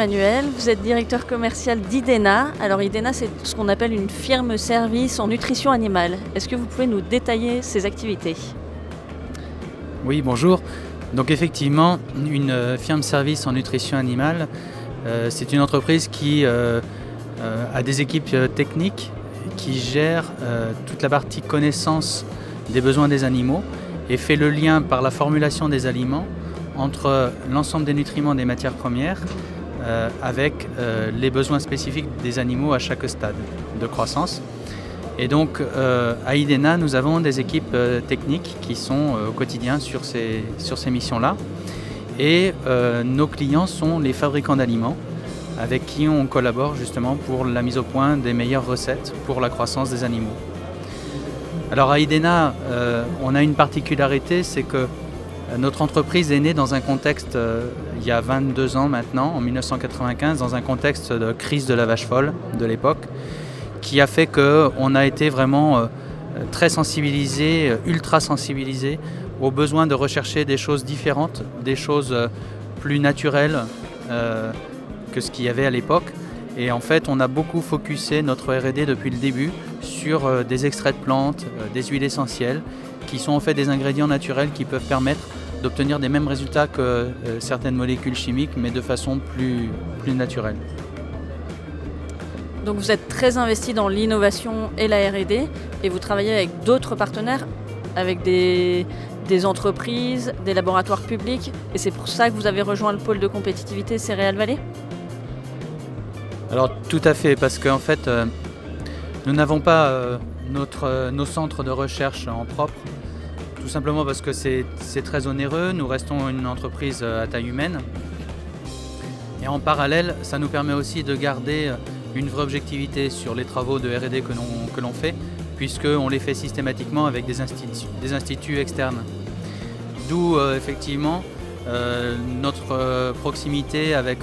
Emmanuel, vous êtes directeur commercial d'Idena. Alors Idena, c'est ce qu'on appelle une firme-service en nutrition animale. Est-ce que vous pouvez nous détailler ses activités? Oui, bonjour. Donc effectivement, une firme-service en nutrition animale, c'est une entreprise qui a des équipes techniques qui gèrent toute la partie connaissance des besoins des animaux et fait le lien par la formulation des aliments entre l'ensemble des nutriments des matières premières avec les besoins spécifiques des animaux à chaque stade de croissance. Et donc à Idena, nous avons des équipes techniques qui sont au quotidien sur ces missions-là. Et nos clients sont les fabricants d'aliments avec qui on collabore justement pour la mise au point des meilleures recettes pour la croissance des animaux. Alors à Idena, on a une particularité, c'est que notre entreprise est née dans un contexte, il y a 22 ans maintenant, en 1995, dans un contexte de crise de la vache folle de l'époque, qui a fait qu'on a été vraiment très sensibilisé, ultra sensibilisé au besoin de rechercher des choses différentes, des choses plus naturelles que ce qu'il y avait à l'époque. Et en fait, on a beaucoup focusé notre R&D depuis le début sur des extraits de plantes, des huiles essentielles, qui sont en fait des ingrédients naturels qui peuvent permettre d'obtenir des mêmes résultats que certaines molécules chimiques, mais de façon plus naturelle. Donc vous êtes très investi dans l'innovation et la R&D et vous travaillez avec d'autres partenaires, avec des entreprises, des laboratoires publics, et c'est pour ça que vous avez rejoint le pôle de compétitivité Céréales Vallée? Alors tout à fait, parce qu'en fait, nous n'avons pas nos centres de recherche en propre, tout simplement parce que c'est très onéreux. Nous restons une entreprise à taille humaine. Et en parallèle, ça nous permet aussi de garder une vraie objectivité sur les travaux de R&D que l'on fait, puisqu'on les fait systématiquement avec des instituts externes. D'où effectivement notre proximité avec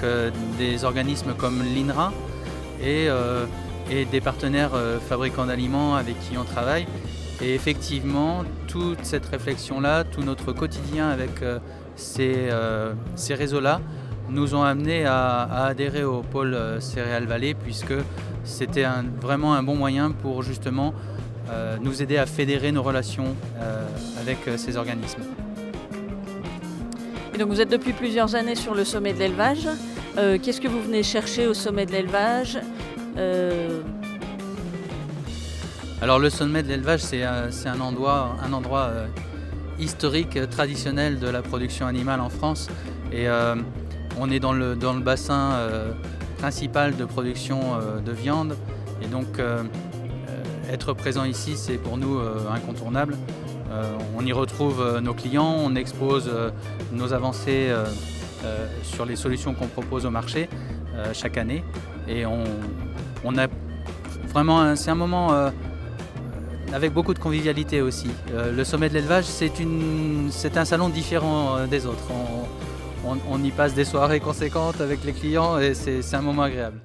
des organismes comme l'INRA et des partenaires fabricants d'aliments avec qui on travaille. Et effectivement, toute cette réflexion-là, tout notre quotidien avec ces réseaux-là nous ont amenés à adhérer au pôle Céréales Vallée, puisque c'était vraiment un bon moyen pour justement nous aider à fédérer nos relations avec ces organismes. Et donc vous êtes depuis plusieurs années sur le sommet de l'élevage. Qu'est-ce que vous venez chercher au sommet de l'élevage? Alors le sommet de l'élevage, c'est un endroit historique, traditionnel de la production animale en France. Et on est dans le bassin principal de production de viande. Et donc être présent ici, c'est pour nous incontournable. On y retrouve nos clients, on expose nos avancées sur les solutions qu'on propose au marché chaque année. Et on a vraiment, c'est un moment avec beaucoup de convivialité aussi. Le sommet de l'élevage, c'est un salon différent des autres. On y passe des soirées conséquentes avec les clients et c'est un moment agréable.